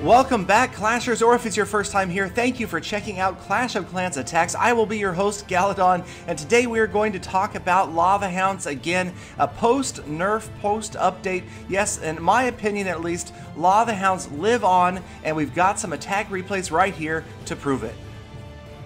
Welcome back, Clashers, or if it's your first time here, thank you for checking out Clash of Clans Attacks. I will be your host, Galadon, and today we are going to talk about Lava Hounds again, a post-nerf, post-update. Yes, in my opinion at least, Lava Hounds live on, and we've got some attack replays right here to prove it.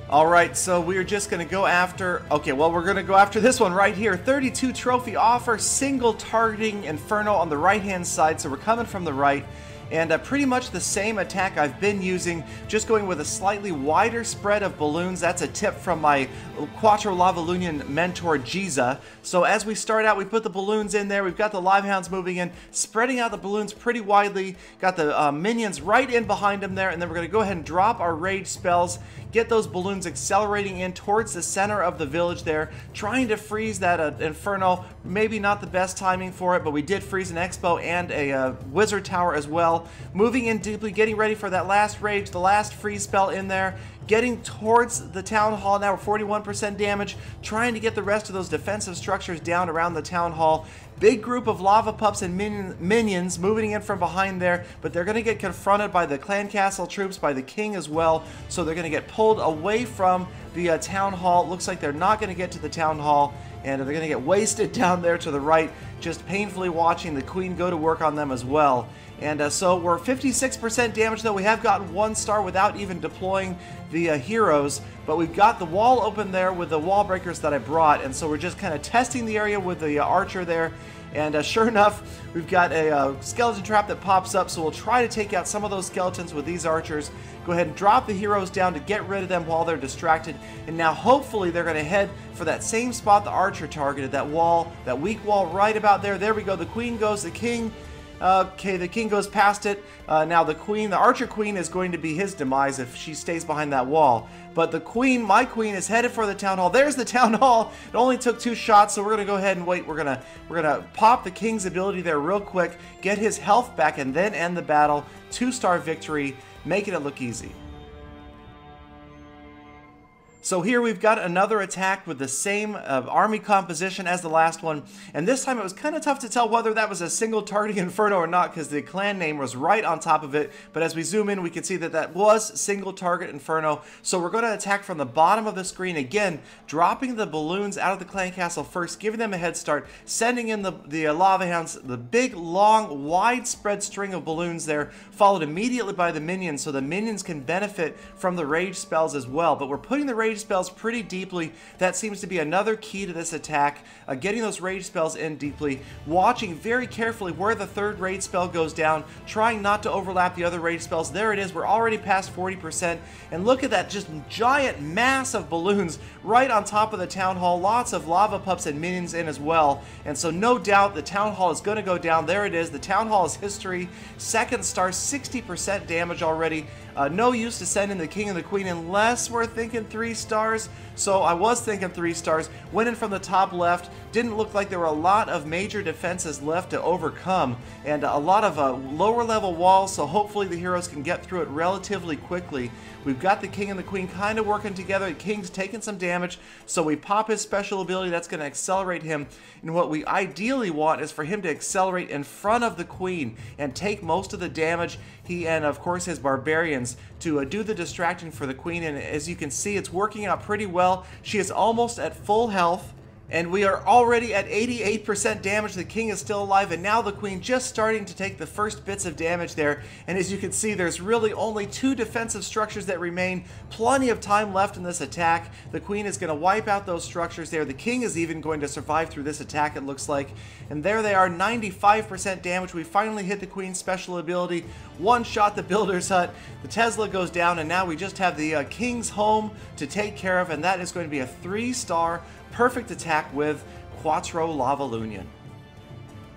Alright, so we're just going to go after, we're going to go after this one right here. 32 trophy offer, single targeting Inferno on the right-hand side, so we're coming from the right. And pretty much the same attack I've been using, just going with a slightly wider spread of balloons. That's a tip from my Quattro Lavahounds mentor, Giza. So as we start out, we put the balloons in there. We've got the Lavahounds moving in, spreading out the balloons pretty widely. Got the minions right in behind them there, and then we're going to go ahead and drop our rage spells, get those balloons accelerating in towards the center of the village there, trying to freeze that Inferno. Maybe not the best timing for it, but we did freeze an Expo and a Wizard Tower as well. Moving in deeply, getting ready for that last rage, the last freeze spell in there, getting towards the Town Hall. Now we're 41% damage, trying to get the rest of those defensive structures down around the Town Hall. Big group of lava pups and minions moving in from behind there, but they're going to get confronted by the clan castle troops, by the king as well, so they're going to get pulled away from the Town Hall. Looks like they're not going to get to the Town Hall, and they're going to get wasted down there to the right, just painfully watching the queen go to work on them as well. And so we're 56% damage, though. We have gotten 1 star without even deploying the heroes, but we've got the wall open there with the wall breakers that I brought, and so we're just kind of testing the area with the archer there. And sure enough, we've got a skeleton trap that pops up, so we'll try to take out some of those skeletons with these archers. Go ahead and drop the heroes down to get rid of them while they're distracted. And now hopefully they're going to head for that same spot the archer targeted, that wall, that weak wall right about there. There we go. The queen goes, the king. Okay, the king goes past it. Now the queen, the archer queen, is going to be his demise if she stays behind that wall. But the queen, my queen, is headed for the Town Hall. There's the Town Hall. It only took 2 shots, so we're gonna go ahead and wait. We're gonna pop the king's ability there real quick, get his health back, and then end the battle. 2-star victory, making it look easy. So here we've got another attack with the same army composition as the last one, and this time it was kind of tough to tell whether that was a single targeting Inferno or not because the clan name was right on top of it, but as we zoom in we can see that that was single target Inferno. So we're going to attack from the bottom of the screen again, dropping the balloons out of the clan castle first, giving them a head start, sending in the Lava Hounds, the big, long, widespread string of balloons there, followed immediately by the minions, so the minions can benefit from the rage spells as well. But we're putting the rage spells pretty deeply. That seems to be another key to this attack, getting those rage spells in deeply, watching very carefully where the third rage spell goes down, trying not to overlap the other rage spells. There it is. We're already past 40%, and look at that, just giant mass of balloons right on top of the Town Hall. Lots of lava pups and minions in as well, and so no doubt the Town Hall is going to go down. There it is. The Town Hall is history. 2nd star, 60% damage already. No use to send in the king and the queen unless we're thinking 3 stars. So I was thinking 3 stars. Went in from the top left. Didn't look like there were a lot of major defenses left to overcome, and a lot of lower level walls, so hopefully the heroes can get through it relatively quickly. We've got the king and the queen kind of working together. The king's taking some damage, so we pop his special ability. That's going to accelerate him, and what we ideally want is for him to accelerate in front of the queen and take most of the damage. He and of course his barbarians to do the distracting for the queen, and as you can see, it's working out pretty well. She is almost at full health, and we are already at 88% damage. The king is still alive, and now the queen just starting to take the first bits of damage there. And as you can see, there's really only 2 defensive structures that remain. Plenty of time left in this attack. The queen is going to wipe out those structures there. The king is even going to survive through this attack, it looks like. And there they are, 95% damage. We finally hit the queen's special ability. 1 shot the builder's hut. The Tesla goes down, and now we just have the king's home to take care of, and that is going to be a 3-star perfect attack with Quattro Lavahounds.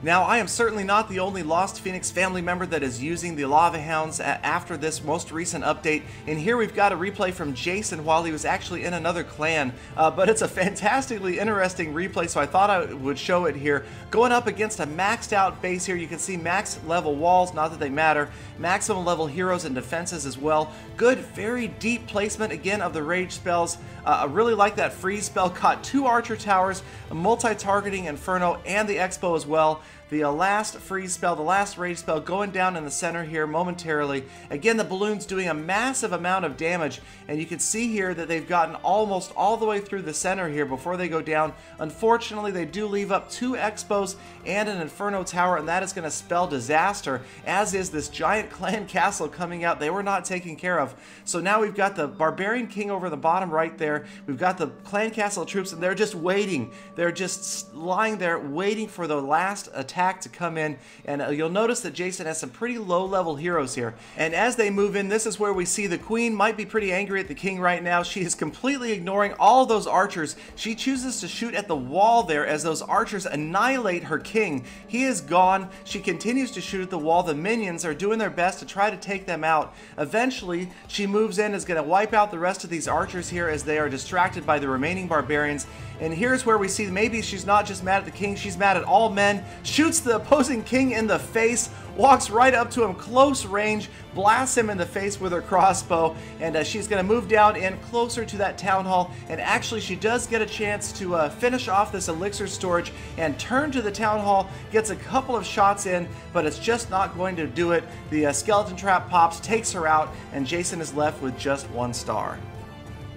Now, I am certainly not the only Lost Phoenix family member that is using the Lava Hounds after this most recent update, and here we've got a replay from Jason while he was actually in another clan, but it's a fantastically interesting replay, so I thought I would show it here. Going up against a maxed out base here, you can see max level walls, not that they matter, maximum level heroes and defenses as well. Good, very deep placement again of the rage spells. I really like that freeze spell, caught 2 archer towers, a multi-targeting Inferno, and the Expo as well. The last freeze spell, the last rage spell going down in the center here momentarily. Again, the balloons doing a massive amount of damage, and you can see here that they've gotten almost all the way through the center here before they go down. Unfortunately, they do leave up 2 Expos and an Inferno Tower, and that is going to spell disaster, as is this giant clan castle coming out. They were not taken care of. So now we've got the Barbarian King over the bottom right there. We've got the clan castle troops, and they're just waiting. They're just lying there waiting for the last attack to come in, and you'll notice that Jason has some pretty low-level heroes here. And as they move in, this is where we see the Queen might be pretty angry at the King right now. She is completely ignoring all those archers. She chooses to shoot at the wall there as those archers annihilate her King. He is gone. She continues to shoot at the wall. The minions are doing their best to try to take them out. Eventually, she moves in, is going to wipe out the rest of these archers here as they are distracted by the remaining barbarians. And here's where we see maybe she's not just mad at the King, she's mad at all men. Shoots the opposing King in the face, walks right up to him close range, blasts him in the face with her crossbow, and she's going to move down in closer to that town hall. And actually she does get a chance to finish off this elixir storage and turn to the town hall, gets a couple of shots in, but it's just not going to do it. The skeleton trap pops, takes her out, and Jason is left with just 1 star.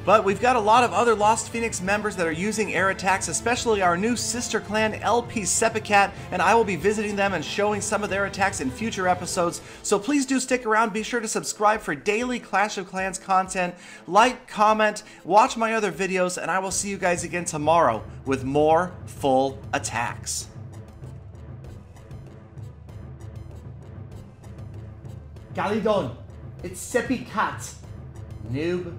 But we've got a lot of other Lost Phoenix members that are using air attacks, especially our new sister clan, LP Sepicat, and I will be visiting them and showing some of their attacks in future episodes. So please do stick around. Be sure to subscribe for daily Clash of Clans content. Like, comment, watch my other videos, and I will see you guys again tomorrow with more full attacks. Galidon, it's Sepicat, noob.